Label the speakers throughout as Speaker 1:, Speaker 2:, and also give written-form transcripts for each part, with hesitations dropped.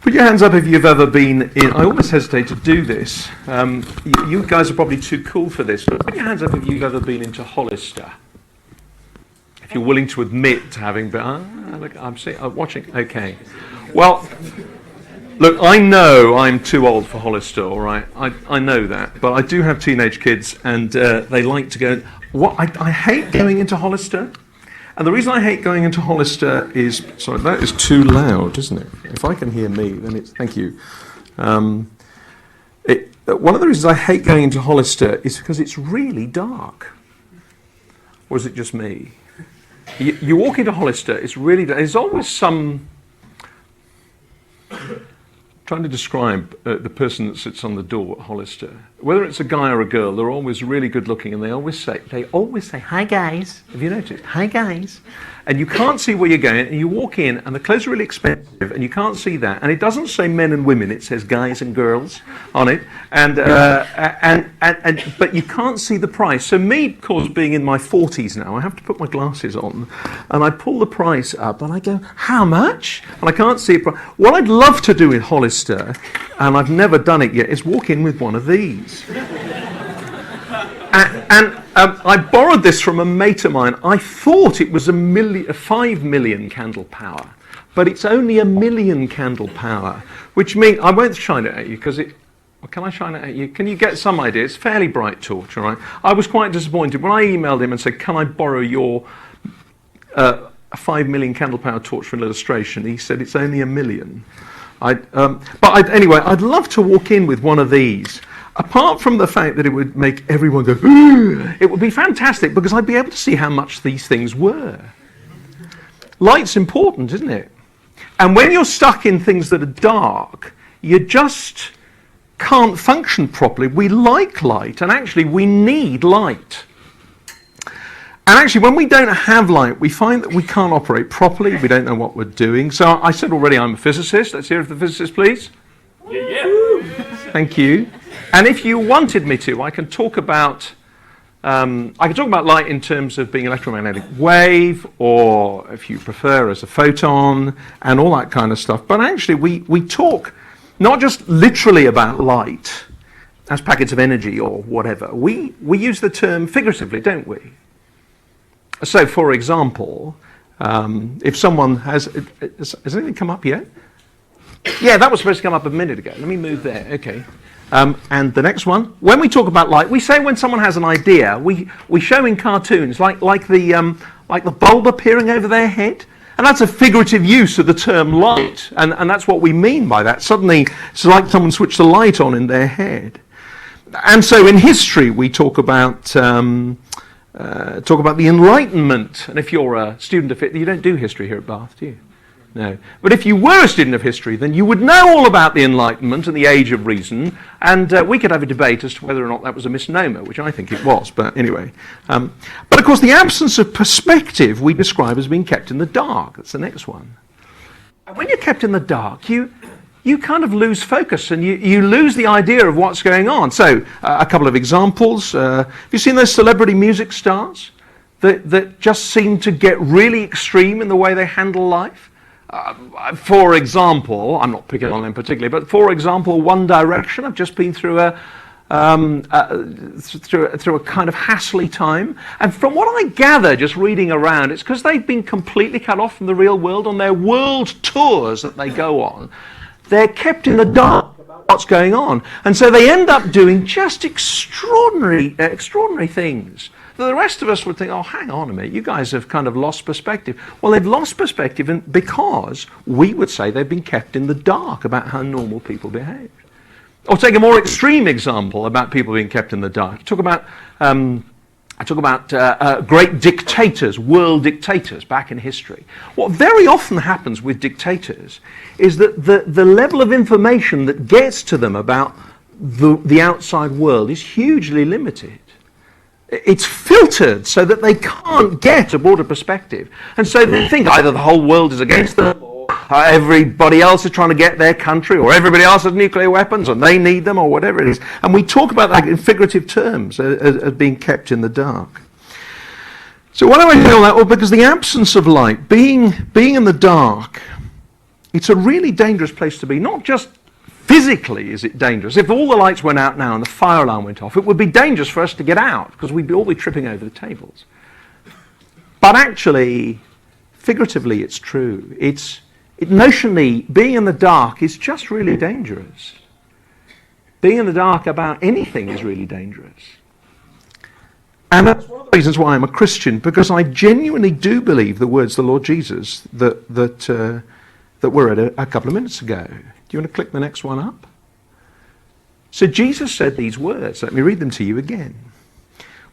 Speaker 1: Put your hands up if you've ever been in. I always hesitate to do this. You guys are probably too cool for this. But put your hands up if you've ever been into Hollister. If you're willing to admit to having been. Look, I'm watching. Okay. Well, look, I know I'm too old for Hollister, all right? I know that. But I do have teenage kids, and they like to go. I hate going into Hollister. And the reason I hate going into Hollister is, sorry, that is too loud, isn't it? If I can hear me, then it's, thank you. One of the reasons I hate going into Hollister is because it's really dark. Or is it just me? You walk into Hollister, it's really dark. There's always some, trying to describe the person that sits on the door at Hollister. Whether it's a guy or a girl, they're always really good looking, and they always say, "Hi guys." Have you noticed? "Hi guys." And you can't see where you're going, and you walk in, and the clothes are really expensive, and you can't see that. And it doesn't say men and women; it says guys and girls on it. But you can't see the price. So me, of course, being in my 40s now, I have to put my glasses on, and I pull the price up, and I go, "How much?" And I can't see it. What I'd love to do in Hollister, and I've never done it yet, is walk in with one of these. I borrowed this from a mate of mine. I thought it was 5 million candle power, but it's only 1 million candle power, which means I won't shine it at you because it. Well, can I shine it at you? Can you get some idea? It's a fairly bright torch, all right? I was quite disappointed when I emailed him and said, "Can I borrow your 5 million candle power torch for an illustration?" He said it's only 1 million. Anyway, I'd love to walk in with one of these. Apart from the fact that it would make everyone go, "Ooh," it would be fantastic because I'd be able to see how much these things were. Light's important, isn't it? And when you're stuck in things that are dark, you just can't function properly. We like light, and actually we need light. And actually, when we don't have light, we find that we can't operate properly. We don't know what we're doing. So I said already I'm a physicist. Let's hear it for the physicist, please.
Speaker 2: Yeah.
Speaker 1: Thank you. And if you wanted me to, I can talk about light in terms of being an electromagnetic wave, or if you prefer, as a photon, and all that kind of stuff. But actually, we talk not just literally about light as packets of energy or whatever. We use the term figuratively, don't we? So, for example, if someone has anything come up yet? Yeah, that was supposed to come up a minute ago. Let me move there. Okay. And the next one. When we talk about light, we say when someone has an idea, we show in cartoons like the bulb appearing over their head, and that's a figurative use of the term light, and that's what we mean by that. Suddenly, it's like someone switched the light on in their head. And so, in history, we talk about the Enlightenment. And if you're a student of history, you don't do history here at Bath, do you? No. But if you were a student of history, then you would know all about the Enlightenment and the Age of Reason, and we could have a debate as to whether or not that was a misnomer, which I think it was, but anyway. But of course, the absence of perspective we describe as being kept in the dark. That's the next one. And when you're kept in the dark, you kind of lose focus, and you lose the idea of what's going on. So, a couple of examples. Have you seen those celebrity music stars that just seem to get really extreme in the way they handle life? For example, I'm not picking on them particularly, but for example, One Direction. I've just been through a kind of hassly time, and from what I gather, just reading around, it's because they've been completely cut off from the real world on their world tours that they go on. They're kept in the dark about what's going on, and so they end up doing just extraordinary things. The rest of us would think, "Oh, hang on a minute, you guys have kind of lost perspective." Well, they've lost perspective because we would say they've been kept in the dark about how normal people behave. Or take a more extreme example about people being kept in the dark. I talk about great dictators, world dictators back in history. What very often happens with dictators is that the level of information that gets to them about the outside world is hugely limited. It's filtered so that they can't get a broader perspective. And so they think either the whole world is against them, or everybody else is trying to get their country, or everybody else has nuclear weapons and they need them, or whatever it is. And we talk about that in figurative terms as being kept in the dark. So why do I say all that? Well, because the absence of light, being in the dark, It's a really dangerous place to be. Not just physically is it dangerous. If all the lights went out now and the fire alarm went off, it would be dangerous for us to get out because we'd all be tripping over the tables. But actually, figuratively, it's true. Notionally, being in the dark is just really dangerous. Being in the dark about anything is really dangerous. And that's one of the reasons why I'm a Christian, because I genuinely do believe the words of the Lord Jesus that were read a couple of minutes ago. Do you want to click the next one up? So Jesus said these words. Let me read them to you again.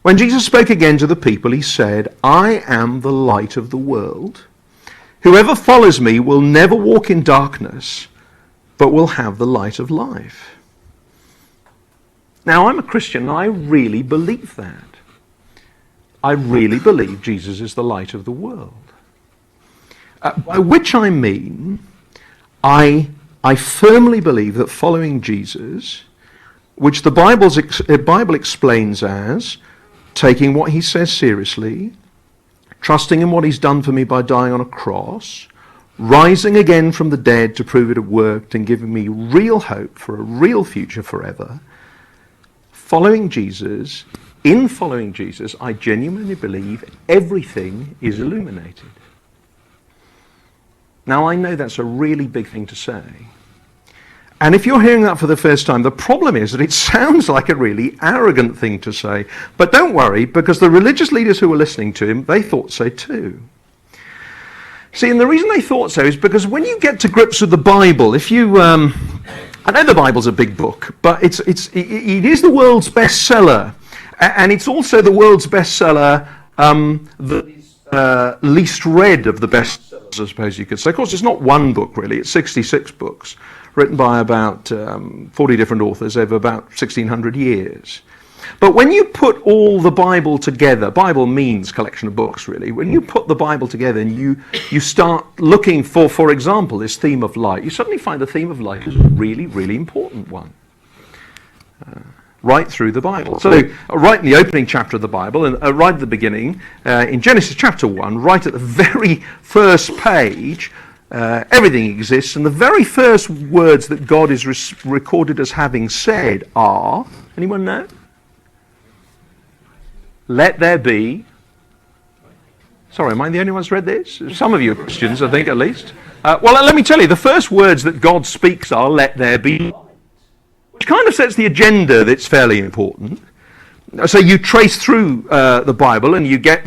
Speaker 1: When Jesus spoke again to the people, he said, I am the light of the world. Whoever follows me will never walk in darkness, but will have the light of life. Now, I'm a Christian, and I really believe that. I really believe Jesus is the light of the world. By which I mean, I firmly believe that following Jesus, which the Bible explains as taking what he says seriously, trusting in what he's done for me by dying on a cross, rising again from the dead to prove it had worked and giving me real hope for a real future forever, following Jesus, in following Jesus, I genuinely believe everything is illuminated. Now, I know that's a really big thing to say. And if you're hearing that for the first time, the problem is that it sounds like a really arrogant thing to say. But don't worry, because the religious leaders who were listening to him, they thought so too. See, and the reason they thought so is because when you get to grips with the Bible, if you... I know the Bible's a big book, but it is the world's bestseller. And it's also the world's bestseller that is least read of the bestsellers, I suppose you could say. Of course, it's not one book, really. It's 66 books, written by about 40 different authors over about 1,600 years. But when you put all the Bible together, Bible means collection of books, really. When you put the Bible together and you start looking for example, this theme of light, you suddenly find the theme of light is a really, really important one. Right through the Bible. So, right in the opening chapter of the Bible, and right at the beginning, in Genesis chapter 1, right at the very first page, everything exists, and the very first words that God is recorded as having said are, anyone know? Let there be. Sorry, am I the only one who's read this? Some of you are Christians, I think, at least. Well, let me tell you, the first words that God speaks are, let there be light. Which kind of sets the agenda that's fairly important. So you trace through the Bible, and you get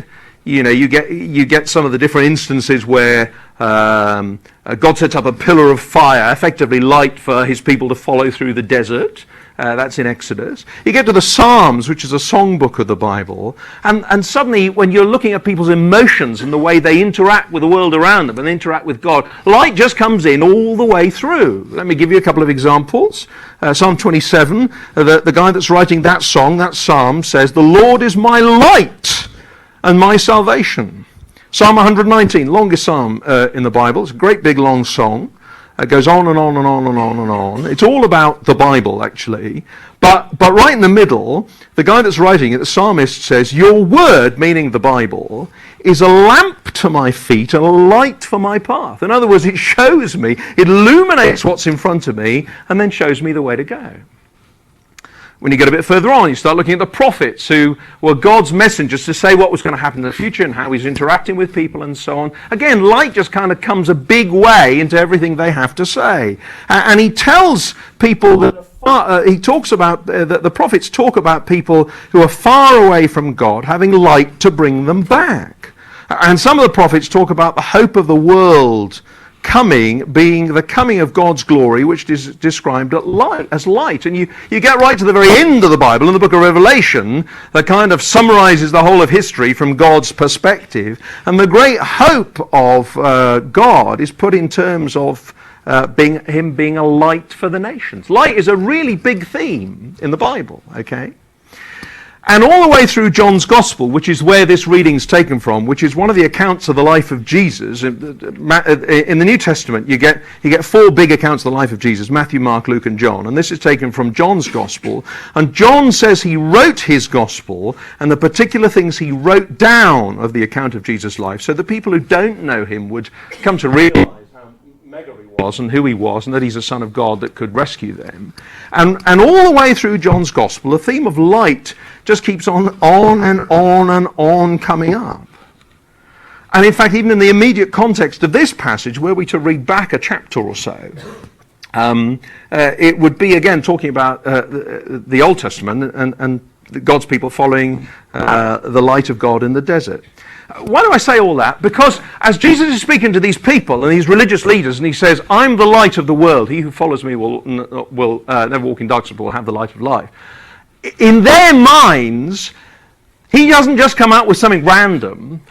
Speaker 1: some of the different instances where God sets up a pillar of fire, effectively light for his people to follow through the desert. That's in Exodus. You get to the Psalms, which is a songbook of the Bible, and suddenly when you're looking at people's emotions and the way they interact with the world around them and interact with God, light just comes in all the way through. Let me give you a couple of examples. Psalm 27, the guy that's writing that psalm says, "The Lord is my light and my salvation." Psalm 119, longest psalm in the Bible. It's a great big long song. It goes on and on and on and on and on. It's all about the Bible, actually. But right in the middle, the guy that's writing it, the psalmist says, "Your word," meaning the Bible, "is a lamp to my feet and a light for my path." In other words, it shows me, it illuminates what's in front of me, and then shows me the way to go. When you get a bit further on, you start looking at the prophets who were God's messengers to say what was going to happen in the future and how he's interacting with people and so on. Again, light just kind of comes a big way into everything they have to say. And he tells people that he talks about, that the prophets talk about people who are far away from God having light to bring them back. And some of the prophets talk about the hope of the world coming, being the coming of God's glory, which is described as light. And you get right to the very end of the Bible, in the book of Revelation, that kind of summarizes the whole of history from God's perspective. And the great hope of God is put in terms of him being a light for the nations. Light is a really big theme in the Bible, okay? And all the way through John's Gospel, which is where this reading's taken from, which is one of the accounts of the life of Jesus. In the New Testament, you get four big accounts of the life of Jesus: Matthew, Mark, Luke, and John. And this is taken from John's Gospel. And John says he wrote his Gospel and the particular things he wrote down of the account of Jesus' life, so the people who don't know him would come to realize how mega he was and who he was and that he's a son of God that could rescue them. And all the way through John's Gospel, the theme of light just keeps on and on and on coming up. And in fact, even in the immediate context of this passage, were we to read back a chapter or so, it would be again talking about the Old Testament and God's people following the light of God in the desert. Why do I say all that? Because as Jesus is speaking to these people and these religious leaders, and he says, "I'm the light of the world. He who follows me will never walk in darkness, but will have the light of life." In their minds, he doesn't just come out with something random.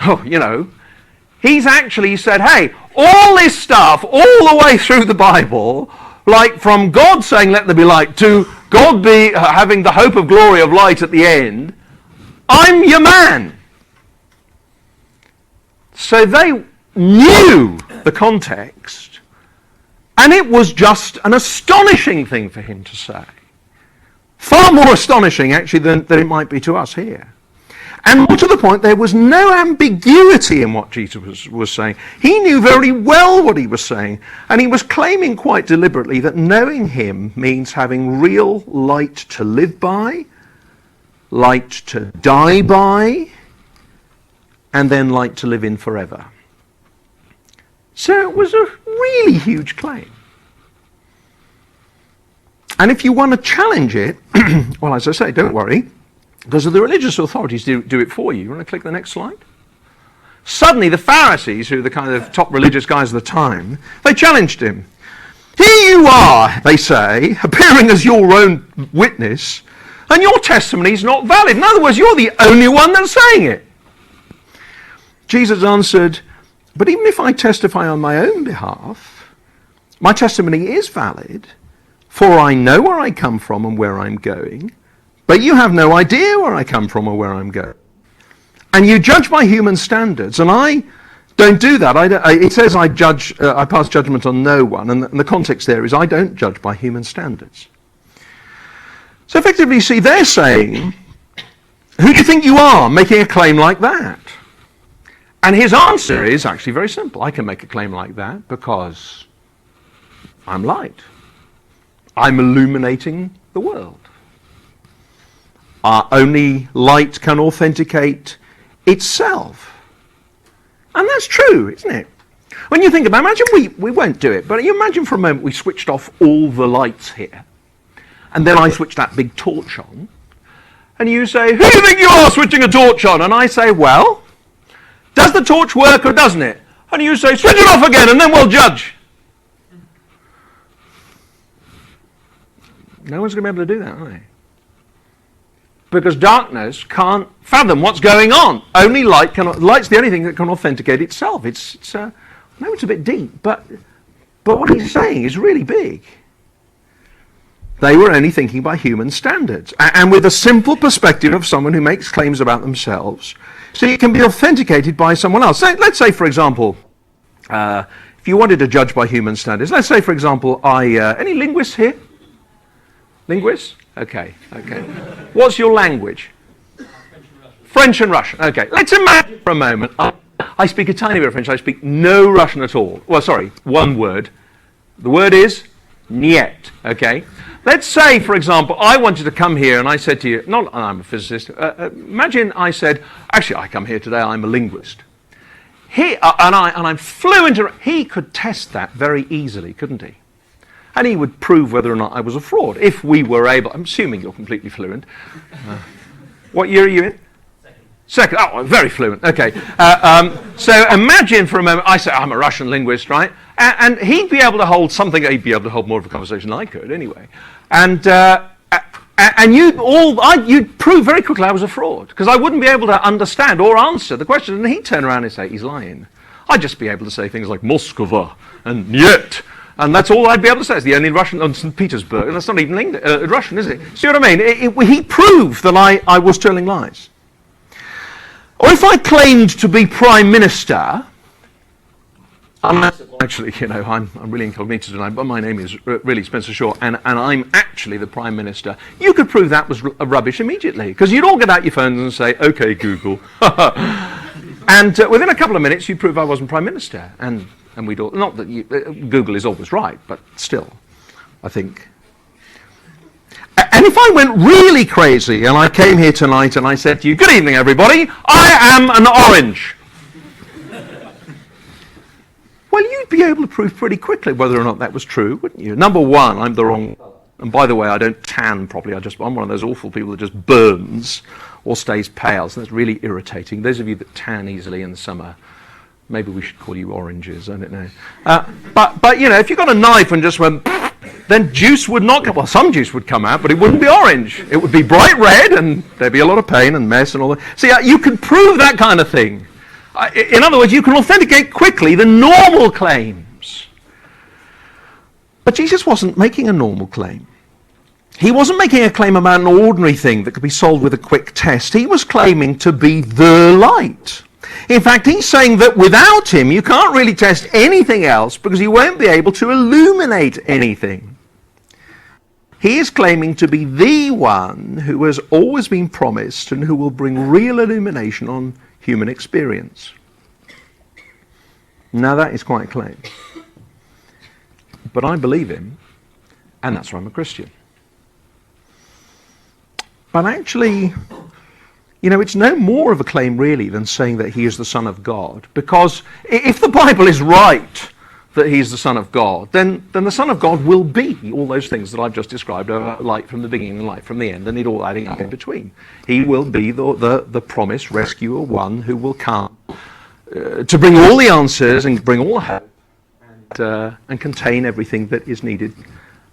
Speaker 1: He's actually said, "Hey, all this stuff, all the way through the Bible, like from God saying, 'Let there be light,' to God be having the hope of glory of light at the end, I'm your man." So they knew the context, and it was just an astonishing thing for him to say. Far more astonishing, actually, than it might be to us here. And more to the point, there was no ambiguity in what Jesus was saying. He knew very well what he was saying, and he was claiming quite deliberately that knowing him means having real light to live by, light to die by, and then light to live in forever. So it was a really huge claim. And if you want to challenge it, well, as I say, don't worry, because the religious authorities do it for you. You want to click the next slide? Suddenly the Pharisees, who are the kind of top religious guys of the time, they challenged him. "Here you are," they say, "appearing as your own witness, and your testimony is not valid. In other words, you're the only one that's saying it." Jesus answered, "But even if I testify on my own behalf, my testimony is valid, for I know where I come from and where I'm going, but you have no idea where I come from or where I'm going. And you judge by human standards, and I don't do that. It says I pass judgment on no one, and the context there is I don't judge by human standards." So effectively, you see, they're saying, "Who do you think you are, making a claim like that?" And his answer is actually very simple. I can make a claim like that because I'm light. I'm illuminating the world. Only light can authenticate itself. And that's true, isn't it? When you think about it, imagine we won't do it, but you imagine for a moment we switched off all the lights here, and then I switched that big torch on, and you say, "Who do you think you are switching a torch on?" And I say, "Well, does the torch work or doesn't it?" And you say, "Switch it off again and then we'll judge." No one's going to be able to do that, are they? Because darkness can't fathom what's going on. Only light can. Light's the only thing that can authenticate itself. I know it's a bit deep, but what he's saying is really big. They were only thinking by human standards, and with a simple perspective of someone who makes claims about themselves. So it can be authenticated by someone else. So let's say, for example, if you wanted to judge by human standards, let's say, for example, any linguists here? Linguists? Okay. What's your language? French and Russian. Okay, let's imagine for a moment, I speak a tiny bit of French. I speak no Russian at all. Well, sorry, one word. The word is niet, okay? Let's say, for example, I wanted to come here and I said to you, not I'm a physicist, imagine I said, actually I come here today, I'm a linguist. I'm fluent, he could test that very easily, couldn't he? And he would prove whether or not I was a fraud, if we were able, I'm assuming you're completely fluent. What year are you in? Second. Oh, very fluent. Okay. So imagine for a moment, I say, I'm a Russian linguist, right? And he'd be able to hold something, he'd be able to hold more of a conversation than I could anyway. And you'd prove very quickly I was a fraud, because I wouldn't be able to understand or answer the question. And he'd turn around and say, he's lying. I'd just be able to say things like Moskva and Niet. And that's all I'd be able to say. It's the only Russian on St. Petersburg. And that's not even Russian, is it? See what I mean? He proved that I was telling lies. Or if I claimed to be Prime Minister, actually, I'm really incognito tonight, but my name is really Spencer Shaw, and I'm actually the Prime Minister, you could prove that was rubbish immediately, because you'd all get out your phones and say, okay, Google. And within a couple of minutes, you'd prove I wasn't Prime Minister. And we'd all, not that Google is always right, but still, I think. And if I went really crazy and I came here tonight and I said to you, good evening, everybody, I am an orange. Well, you'd be able to prove pretty quickly whether or not that was true, wouldn't you? Number one, I'm the wrong colour. And by the way, I don't tan properly. I'm one of those awful people that just burns or stays pale. So that's really irritating. Those of you that tan easily in the summer, maybe we should call you oranges. I don't know. But you know, if you got a knife and just went, then juice would not come. Well, some juice would come out, but it wouldn't be orange. It would be bright red, and there'd be a lot of pain and mess and all that. See, you can prove that kind of thing. In other words, you can authenticate quickly the normal claims. But Jesus wasn't making a normal claim. He wasn't making a claim about an ordinary thing that could be solved with a quick test. He was claiming to be the light. In fact, he's saying that without him, you can't really test anything else because you won't be able to illuminate anything. He is claiming to be the one who has always been promised and who will bring real illumination on human experience. Now that is quite a claim. But I believe him, and that's why I'm a Christian. But actually, you know, it's no more of a claim really than saying that he is the Son of God. Because if the Bible is right that he's the Son of God, then the Son of God will be all those things that I've just described, light from the beginning and light from the end, and it all adding up in between. He will be the promised rescuer, one who will come to bring all the answers and bring all the hope and contain everything that is needed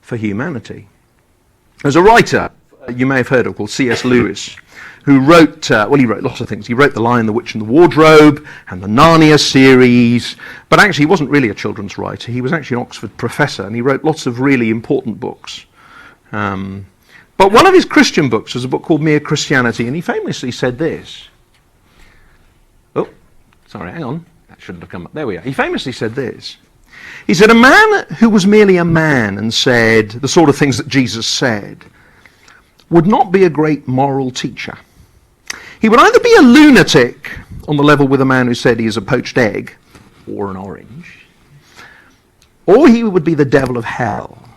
Speaker 1: for humanity. There's a writer you may have heard of called C.S. Lewis, who wrote, he wrote lots of things. He wrote The Lion, the Witch and the Wardrobe and the Narnia series, but actually he wasn't really a children's writer. He was actually an Oxford professor, and he wrote lots of really important books. But one of his Christian books was a book called Mere Christianity, and he famously said this. Oh, sorry, hang on. That shouldn't have come up. There we are. He famously said this. He said, a man who was merely a man and said the sort of things that Jesus said would not be a great moral teacher. He would either be a lunatic on the level with a man who said he is a poached egg or an orange, or he would be the devil of hell.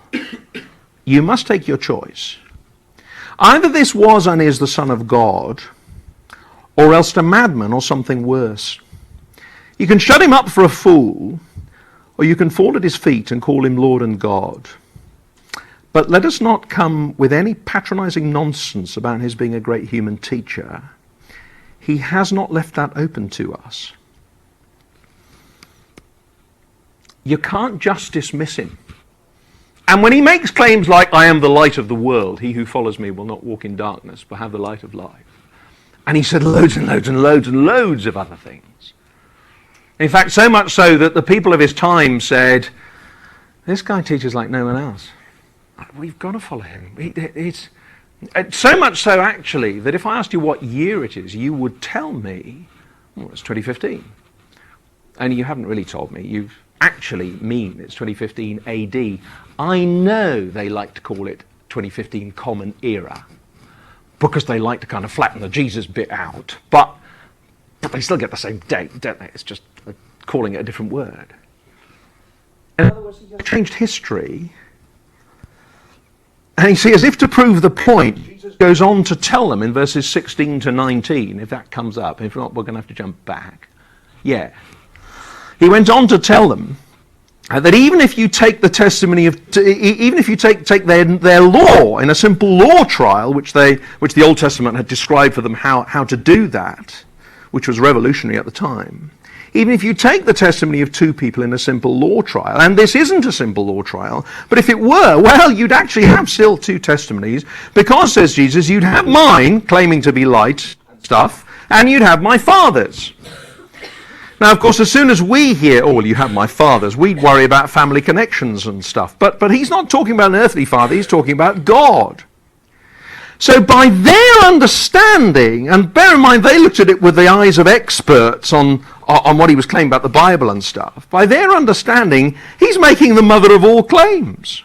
Speaker 1: You must take your choice. Either this was and is the Son of God, or else a madman or something worse. You can shut him up for a fool, or you can fall at his feet and call him Lord and God. But let us not come with any patronizing nonsense about his being a great human teacher. He has not left that open to us. You can't just dismiss him. And when he makes claims like, I am the light of the world, he who follows me will not walk in darkness, but have the light of life. And he said loads and loads and loads and loads of other things. In fact, so much so that the people of his time said, this guy teaches like no one else. We've got to follow him. It's so much so, actually, that if I asked you what year it is, you would tell me, well, it's 2015. Only you haven't really told me. You actually mean it's 2015 AD. I know they like to call it 2015 Common Era because they like to kind of flatten the Jesus bit out. But they still get the same date, don't they? It's just calling it a different word. In other words, he just changed history. And you see, as if to prove the point, Jesus goes on to tell them in verses 16 to 19, if that comes up. If not, we're going to have to jump back. Yeah. He went on to tell them that even if you take the testimony of, even if you take their law in a simple law trial, which the Old Testament had described for them how to do that, which was revolutionary at the time. Even if you take the testimony of two people in a simple law trial, and this isn't a simple law trial, but if it were, well, you'd actually have still two testimonies, because, says Jesus, you'd have mine, claiming to be light stuff, and you'd have my Father's. Now, of course, as soon as we hear, oh, well, you have my Father's, we'd worry about family connections and stuff. But he's not talking about an earthly father, he's talking about God. So by their understanding, and bear in mind they looked at it with the eyes of experts on what he was claiming about the Bible and stuff, by their understanding, he's making the mother of all claims.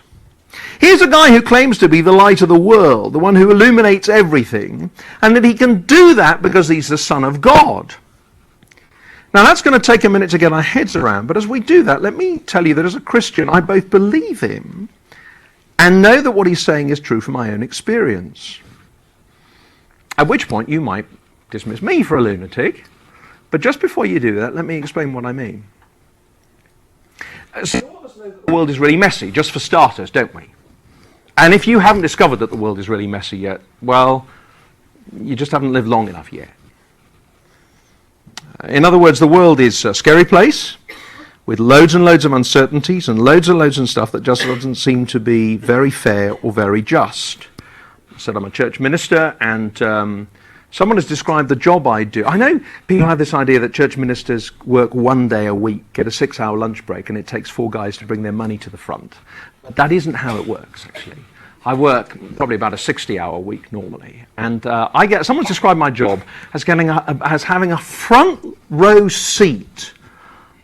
Speaker 1: Here's a guy who claims to be the light of the world, the one who illuminates everything, and that he can do that because he's the Son of God. Now that's going to take a minute to get our heads around, but as we do that, let me tell you that as a Christian, I both believe him and know that what he's saying is true from my own experience. At which point you might dismiss me for a lunatic, but just before you do that, let me explain what I mean. So all of us know that the world is really messy, just for starters, don't we? And if you haven't discovered that the world is really messy yet, well, you just haven't lived long enough yet. In other words, the world is a scary place with loads and loads of uncertainties and loads of stuff that just doesn't seem to be very fair or very just. I said I'm a church minister, and someone has described the job I do. I know people have this idea that church ministers work 1 day a week, get a 6-hour lunch break, and it takes 4 guys to bring their money to the front. But that isn't how it works, actually. I work probably about a 60-hour week normally, and someone's described my job as having a front row seat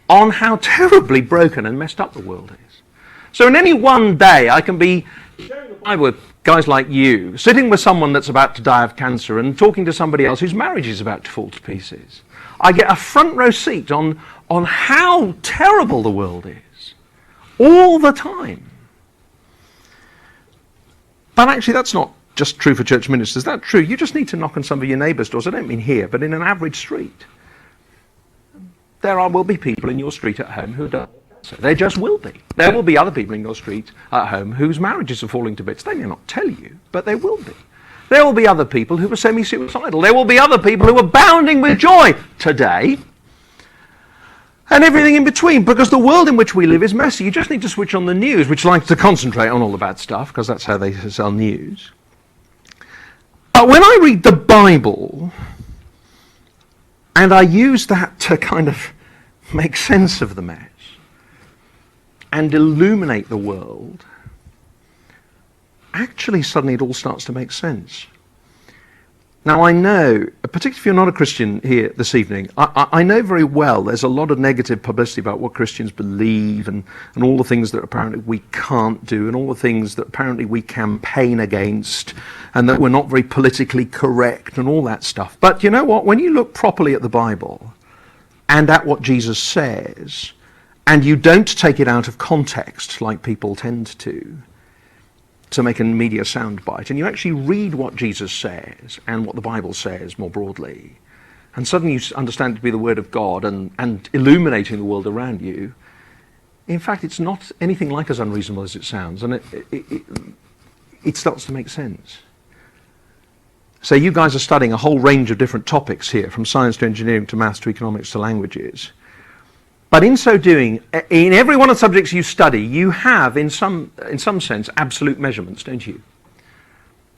Speaker 1: on how terribly broken and messed up the world is. So in any one day, I can be sharing the Bible with guys like you, sitting with someone that's about to die of cancer, and talking to somebody else whose marriage is about to fall to pieces. I get a front row seat on how terrible the world is all the time. But actually, that's not just true for church ministers. That's true. You just need to knock on some of your neighbours' doors. I don't mean here, but in an average street. Will be people in your street at home who don't. So there just will be. There will be other people in your street at home whose marriages are falling to bits. They may not tell you, but they will be. There will be other people who are semi-suicidal. There will be other people who are bounding with joy today. And everything in between, because the world in which we live is messy. You just need to switch on the news, which likes to concentrate on all the bad stuff, because that's how they sell news. But when I read the Bible, and I use that to kind of make sense of the mess, and illuminate the world, actually suddenly it all starts to make sense. Now I know, particularly if you're not a Christian here this evening, I know very well there's a lot of negative publicity about what Christians believe and all the things that apparently we can't do and all the things that apparently we campaign against and that we're not very politically correct and all that stuff. But you know what? When you look properly at the Bible and at what Jesus says, and you don't take it out of context like people tend to make a media soundbite, and you actually read what Jesus says and what the Bible says more broadly, and suddenly you understand it to be the Word of God and illuminating the world around you, in fact, it's not anything like as unreasonable as it sounds, and it starts to make sense. So you guys are studying a whole range of different topics here, from science to engineering to maths to economics to languages. But in so doing, in every one of the subjects you study, you have, in some sense, absolute measurements, don't you?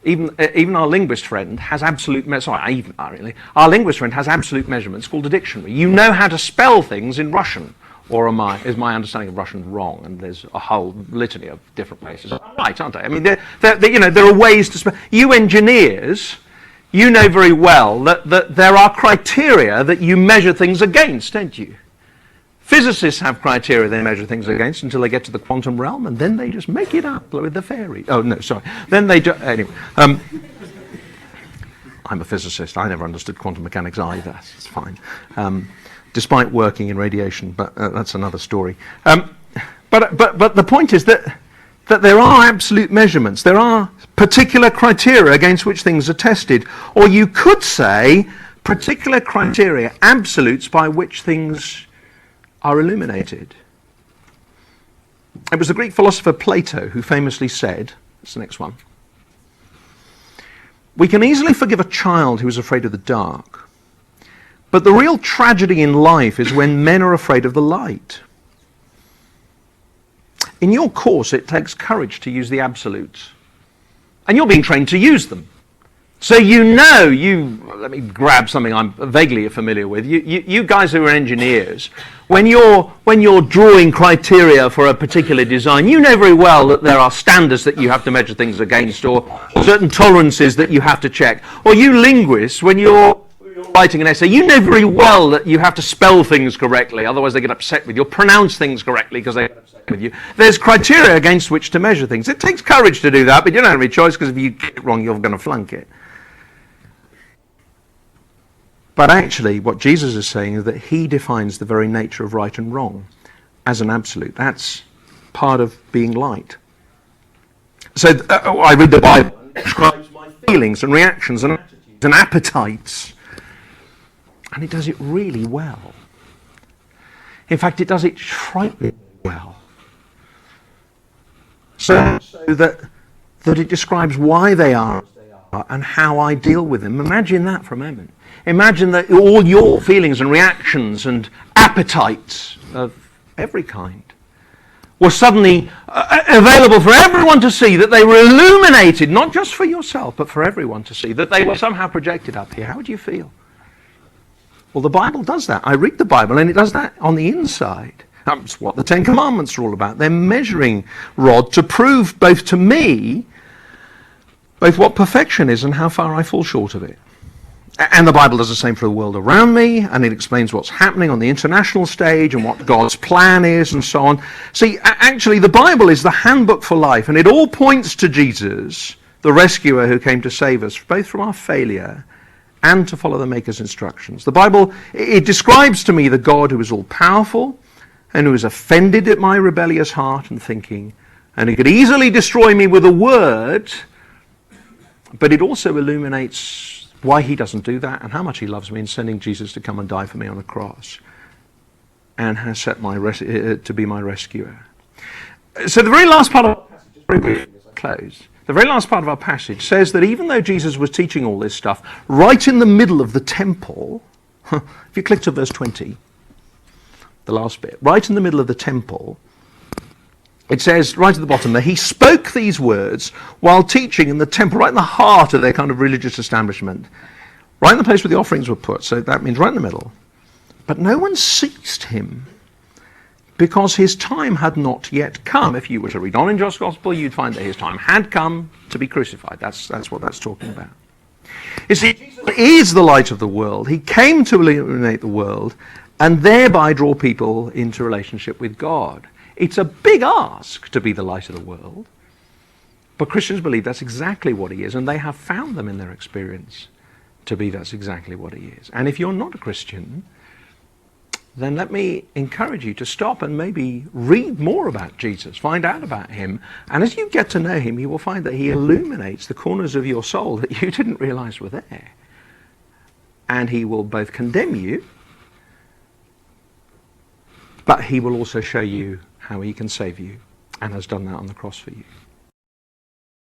Speaker 1: Even our linguist friend has our linguist friend has absolute measurements called a dictionary. You know how to spell things in Russian, or is my understanding of Russian wrong? And there's a whole litany of different places. Right, aren't they? I mean, there are ways to spell. You engineers, you know very well that there are criteria that you measure things against, don't you? Physicists have criteria they measure things against until they get to the quantum realm, and then they just make it up with the fairy. Oh, no, sorry. Then they do... Anyway, I'm a physicist. I never understood quantum mechanics either. It's fine. Despite working in radiation, but that's another story. But the point is that there are absolute measurements. There are particular criteria against which things are tested. Or you could say particular criteria, absolutes by which things are illuminated. It was the Greek philosopher Plato who famously said, that's the next one, "We can easily forgive a child who is afraid of the dark, but the real tragedy in life is when men are afraid of the light." In your course, it takes courage to use the absolutes, and you're being trained to use them. So let me grab something I'm vaguely familiar with. You guys who are engineers, when you're drawing criteria for a particular design, you know very well that there are standards that you have to measure things against, or certain tolerances that you have to check. Or you linguists, when you're writing an essay, you know very well that you have to spell things correctly, otherwise they get upset with you, or pronounce things correctly because they get upset with you. There's criteria against which to measure things. It takes courage to do that, but you don't have any choice, because if you get it wrong, you're going to flunk it. But actually, what Jesus is saying is that he defines the very nature of right and wrong as an absolute. That's part of being light. So I read the Bible, and it describes my feelings and reactions and attitudes and appetites. And it does it really well. In fact, it does it frighteningly well. So that it describes why they are as they are and how I deal with them. Imagine that for a moment. Imagine that all your feelings and reactions and appetites of every kind were suddenly available for everyone to see, that they were illuminated, not just for yourself, but for everyone to see, that they were somehow projected up here. How would you feel? Well, the Bible does that. I read the Bible, and it does that on the inside. That's what the Ten Commandments are all about. They're measuring rod to prove both to me, both what perfection is and how far I fall short of it. And the Bible does the same for the world around me, and it explains what's happening on the international stage and what God's plan is and so on. See, actually, the Bible is the handbook for life, and it all points to Jesus, the rescuer who came to save us, both from our failure and to follow the Maker's instructions. The Bible, it describes to me the God who is all-powerful and who is offended at my rebellious heart and thinking, and who could easily destroy me with a word, but it also illuminates why he doesn't do that and how much he loves me in sending Jesus to come and die for me on a cross and has set to be my rescuer. So the very last part of our passage, very briefly as I close, the very last part of our passage says that even though Jesus was teaching all this stuff, right in the middle of the temple, if you click to verse 20, the last bit, right in the middle of the temple, it says right at the bottom there, he spoke these words while teaching in the temple, right in the heart of their kind of religious establishment, right in the place where the offerings were put, so that means right in the middle. But no one seized him, because his time had not yet come. If you were to read on in John's Gospel, you'd find that his time had come to be crucified. That's what that's talking about. You see, Jesus is the light of the world. He came to illuminate the world and thereby draw people into relationship with God. It's a big ask to be the light of the world, but Christians believe that's exactly what he is, and they have found them in their experience to be that's exactly what he is. And if you're not a Christian, then let me encourage you to stop and maybe read more about Jesus, find out about him, and as you get to know him, you will find that he illuminates the corners of your soul that you didn't realize were there. And he will both condemn you, but he will also show you how he can save you and has done that on the cross for you.